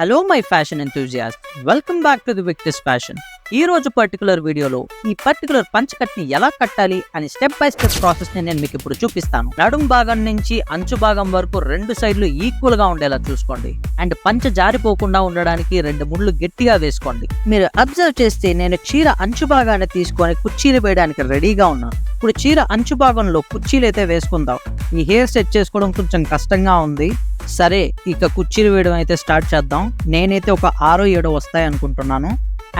Hello my fashion enthusiast, welcome back to the Victor's fashion. ఈ రోజు particular వీడియోలో ఈ పర్టికులర్ పంచ్ కట్ ని ఎలా కట్టాలి అని స్టెప్ బై స్టెప్ ప్రాసెస్ ని నేను మీకు ఇప్పుడు చూపిస్తాను. నడుం భాగం నుంచి అంచు భాగం వరకు రెండు సైడ్లు ఈక్వల్ గా ఉండేలా చూసుకోండి. అండ్ పంచ జారిపోకుండా ఉండడానికి రెండు ముళ్ళు గట్టిగా వేసుకోండి. మీరు అబ్జర్వ్ చేస్తే నేను చీర అంచు భాగాన్ని తీసుకొని కుర్చీలు వేయడానికి రెడీగా ఉన్నాను. ఇప్పుడు చీర అంచు భాగంలో కుర్చీలు అయితే వేసుకుందాం. ఈ హెయిర్ సెట్ చేసుకోవడం కొంచెం కష్టంగా ఉంది. సరే, ఇక కుర్చీలు వేయడం అయితే స్టార్ట్ చేద్దాం. నేనైతే ఒక 6-7 వస్తాయి అనుకుంటున్నాను.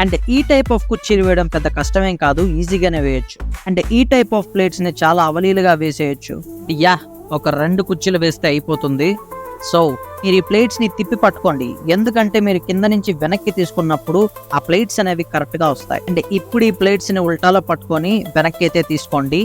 అండ్ ఈ టైప్ ఆఫ్ కుర్చీలు వేయడం పెద్ద కష్టమేం కాదు, ఈజీగానే వేయచ్చు. అండ్ ఈ టైప్ ఆఫ్ ప్లేట్స్ ని చాలా అవలీలుగా వేసేయచ్చు. ఒక 2 కుర్చీలు వేస్తే అయిపోతుంది. సో మీరు ఈ ప్లేట్స్ ని తిప్పి పట్టుకోండి, ఎందుకంటే మీరు కింద నుంచి వెనక్కి తీసుకున్నప్పుడు ఆ ప్లేట్స్ అనేవి కరెక్ట్ గా వస్తాయి. అంటే ఇప్పుడు ఈ ప్లేట్స్ ని ఉల్టాలో పట్టుకొని వెనక్కి అయితే తీసుకోండి.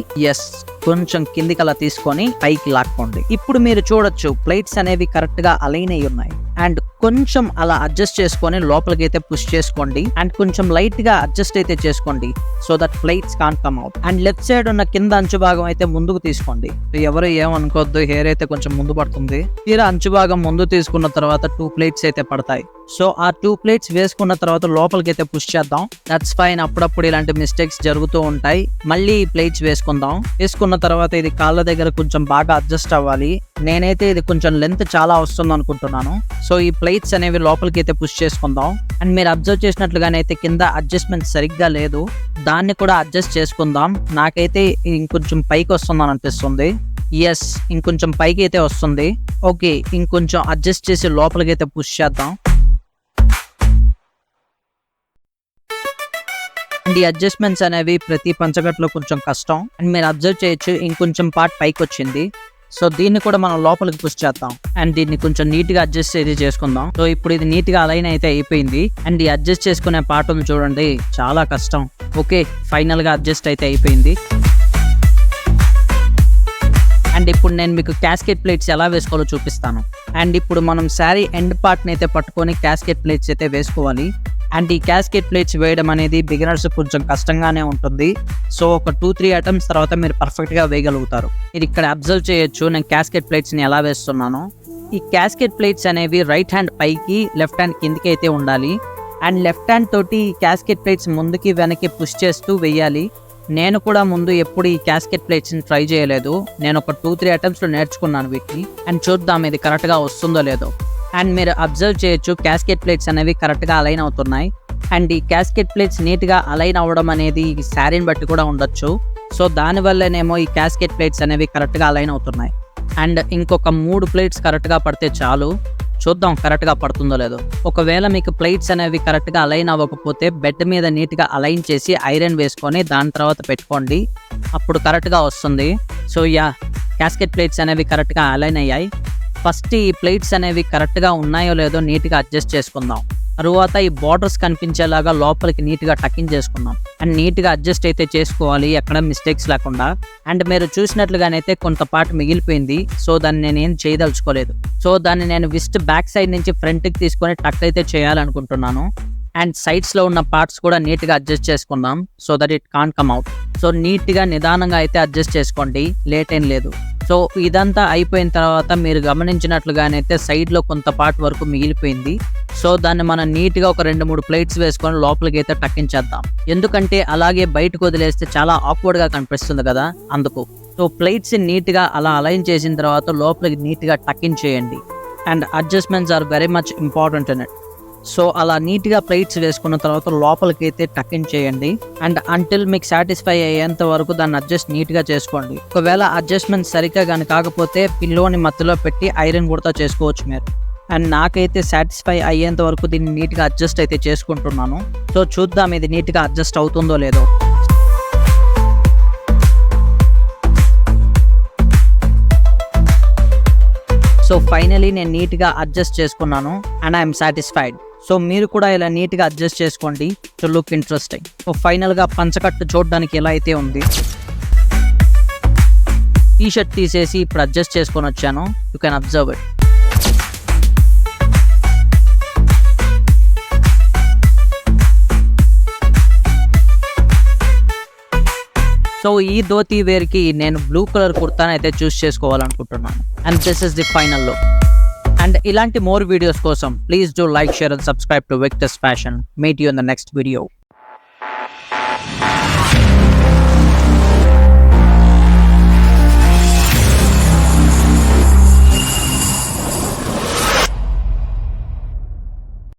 కొంచెం కిందికి అలా తీసుకొని పైకి లాక్కోండి. ఇప్పుడు మీరు చూడొచ్చు ప్లేట్స్ అనేవి కరెక్ట్ గా అలైన్ అయి ఉన్నాయి. అండ్ కొంచెం అలా అడ్జస్ట్ చేసుకొని లోపలికి అయితే పుష్ చేసుకోండి. అండ్ కొంచెం లైట్ గా అడ్జస్ట్ అయితే చేసుకోండి, so that plates can't come out. And left side ఉన్న కింద అంచు భాగం అయితే ముందుకు తీసుకోండి. ఎవరు ఏమనుకోవద్దు, హెయిర్ అయితే కొంచెం ముందు పడుతుంది. తీరా అంచు భాగం ముందు తీసుకున్న తర్వాత 2 ప్లేట్స్ అయితే పడతాయి. సో ఆ 2 ప్లేట్స్ వేసుకున్న తర్వాత లోపలికి అయితే పుష్ చేద్దాం. That's fine. అప్పుడప్పుడు ఇలాంటి మిస్టేక్స్ జరుగుతూ ఉంటాయి. మళ్ళీ ఈ ప్లేట్స్ వేసుకుందాం. వేసుకున్న తర్వాత ఇది కాళ్ళ దగ్గర కొంచెం బాగా అడ్జస్ట్ అవ్వాలి. నేనైతే ఇది కొంచెం లెంత్ చాలా వస్తుంది అనుకుంటున్నాను. సో ఈ ప్లేట్స్ అనేవి లోపలికి అయితే పుష్ చేసుకుందాం. అండ్ మీరు అబ్జర్వ్ చేసినట్లుగానే అయితే కింద అడ్జస్ట్మెంట్ సరిగ్గా లేదు, దాన్ని కూడా అడ్జస్ట్ చేసుకుందాం. నాకైతే ఇంకొంచెం పైకి వస్తుందని అనిపిస్తుంది. ఇంకొంచెం పైకి అయితే వస్తుంది. ఓకే, ఇంకొంచెం అడ్జస్ట్ చేసి లోపలికి అయితే పుష్ చేద్దాం. అండ్ ఈ అడ్జస్ట్మెంట్స్ అనేవి ప్రతి పంచకట్లో కొంచెం కష్టం. అండ్ మీరు అబ్జర్వ్ చేయొచ్చు ఇంకొంచెం పార్ట్ పైకి వచ్చింది. సో దీన్ని కూడా మనం లోపలికి పుష్ చేద్దాం. అండ్ దీన్ని కొంచెం నీట్ గా అడ్జస్ట్ అయితే చేసుకుందాం. సో ఇప్పుడు ఇది నీట్ గా అలైన్ అయితే అయిపోయింది. అండ్ ఈ అడ్జస్ట్ చేసుకునే పార్ట్ ఉంది చూడండి, చాలా కష్టం. ఓకే, ఫైనల్ గా అడ్జస్ట్ అయితే అయిపోయింది. అండ్ ఇప్పుడు నేను మీకు క్యాస్కెట్ ప్లేట్స్ ఎలా వేసుకోవాలో చూపిస్తాను. అండ్ ఇప్పుడు మనం శారీ ఎండ్ పార్ట్ని అయితే పట్టుకొని క్యాస్కెట్ ప్లేట్స్ అయితే వేసుకోవాలి. అండ్ ఈ క్యాస్కెట్ ప్లేట్స్ వేయడం అనేది బిగినర్స్ కొంచెం కష్టంగానే ఉంటుంది. సో ఒక 2-3 అటెంప్ట్స్ తర్వాత మీరు పర్ఫెక్ట్గా వేయగలుగుతారు. మీరు ఇక్కడ అబ్జర్వ్ చేయొచ్చు నేను క్యాస్కెట్ ప్లేట్స్ని ఎలా వేస్తున్నాను. ఈ క్యాస్కెట్ ప్లేట్స్ అనేవి రైట్ హ్యాండ్ పైకి, లెఫ్ట్ హ్యాండ్ కిందికి అయితే ఉండాలి. అండ్ లెఫ్ట్ హ్యాండ్ తోటి ఈ క్యాస్కెట్ ప్లేట్స్ ముందుకి వెనక్కి పుష్ చేస్తూ వేయాలి. నేను కూడా ముందు ఎప్పుడు ఈ క్యాస్కెట్ ప్లేట్స్ని ట్రై చేయలేదు. నేను ఒక 2-3 అటెంప్ట్స్లో నేర్చుకున్నాను వీటిని. అండ్ చూద్దాం ఇది కరెక్ట్గా వస్తుందో లేదో. అండ్ మీరు అబ్జర్వ్ చేయొచ్చు క్యాస్కెట్ ప్లేట్స్ అనేవి కరెక్ట్గా అలైన్ అవుతున్నాయి. అండ్ ఈ క్యాస్కెట్ ప్లేట్స్ నీట్గా అలైన్ అవ్వడం అనేది ఈ శారీని బట్టి కూడా ఉండొచ్చు. సో దానివల్లనేమో ఈ క్యాస్కెట్ ప్లేట్స్ అనేవి కరెక్ట్గా అలైన్ అవుతున్నాయి. అండ్ ఇంకొక 3 ప్లేట్స్ కరెక్ట్గా పడితే చాలు. చూద్దాం కరెక్ట్గా పడుతుందో లేదో. ఒకవేళ మీకు ప్లేట్స్ అనేవి కరెక్ట్గా అలైన్ అవ్వకపోతే బెడ్ మీద నీట్గా అలైన్ చేసి ఐరన్ వేసుకొని దాని తర్వాత పెట్టుకోండి, అప్పుడు కరెక్ట్గా వస్తుంది. సో క్యాస్కెట్ ప్లేట్స్ అనేవి కరెక్ట్గా అలైన్ అయ్యాయి. ఫస్ట్ ఈ ప్లేట్స్ అనేవి కరెక్ట్గా ఉన్నాయో లేదో నీట్గా అడ్జస్ట్ చేసుకుందాం. తరువాత ఈ బార్డర్స్ కనిపించేలాగా లోపలికి నీట్గా టకింగ్ చేసుకుందాం. అండ్ నీట్గా అడ్జస్ట్ అయితే చేసుకోవాలి, ఎక్కడ మిస్టేక్స్ లేకుండా. అండ్ మీరు చూసినట్లుగానైతే కొంత పార్ట్ మిగిలిపోయింది. సో దాన్ని నేనేం చేయదలుచుకోలేదు. సో దాన్ని నేను విస్ట్ బ్యాక్ సైడ్ నుంచి ఫ్రంట్కి తీసుకొని టక్ అయితే చేయాలనుకుంటున్నాను. అండ్ సైడ్స్లో ఉన్న పార్ట్స్ కూడా నీట్గా అడ్జస్ట్ చేసుకుందాం, so that it can't come out. So నీట్గా నిదానంగా అయితే అడ్జస్ట్ చేసుకోండి, లేట్ ఏం లేదు. సో ఇదంతా అయిపోయిన తర్వాత మీరు గమనించినట్లుగానైతే సైడ్లో కొంత పార్ట్ వరకు మిగిలిపోయింది. సో దాన్ని మనం నీట్గా ఒక 2-3 ప్లేట్స్ వేసుకొని లోపలికి అయితే టక్కించేద్దాం. ఎందుకంటే అలాగే బయటకు వదిలేస్తే చాలా ఆక్వర్డ్గా కనిపిస్తుంది కదా, అందుకు. సో ప్లేట్స్ నీట్గా అలా అలైన్ చేసిన తర్వాత లోపలికి నీట్గా టక్కింగ్ చేయండి. And adjustments are very much important in it. So అలా నీట్గా ప్లేట్స్ వేసుకున్న తర్వాత లోపలికి అయితే టకింగ్ చేయండి. అండ్ అంటిల్ మీకు సాటిస్ఫై అయ్యేంత వరకు దాన్ని అడ్జస్ట్ నీట్గా చేసుకోండి. ఒకవేళ అడ్జస్ట్మెంట్ సరిగ్గా కానీ కాకపోతే పిల్లోని మధ్యలో పెట్టి ఐరన్ కూడా చేసుకోవచ్చు మీరు. అండ్ నాకైతే సాటిస్ఫై అయ్యేంత వరకు దీన్ని నీట్గా అడ్జస్ట్ అయితే చేసుకుంటున్నాను. సో చూద్దాం ఇది నీట్గా అడ్జస్ట్ అవుతుందో లేదో. సో ఫైనలీ నేను నీట్గా అడ్జస్ట్ చేసుకున్నాను అండ్ ఐఎమ్ సాటిస్ఫైడ్. సో మీరు కూడా ఇలా నీట్గా అడ్జస్ట్ చేసుకోండి టు లుక్ ఇంట్రెస్టింగ్. సో ఫైనల్గా పంచకట్టు చూడడానికి ఎలా అయితే ఉంది. టీ షర్ట్ తీసేసి ఇప్పుడు అడ్జస్ట్ చేసుకొని వచ్చాను. You can observe it. So ఈ ధోతి వేర్కి నేను బ్లూ కలర్ కుర్తాని అయితే చూస్ చేసుకోవాలనుకుంటున్నాను. And this is the final look. And ఇలాంటి మోర్ వీడియోస్ కోసం please do like, share and subscribe to Victor's Fashion. Meet you in the next video.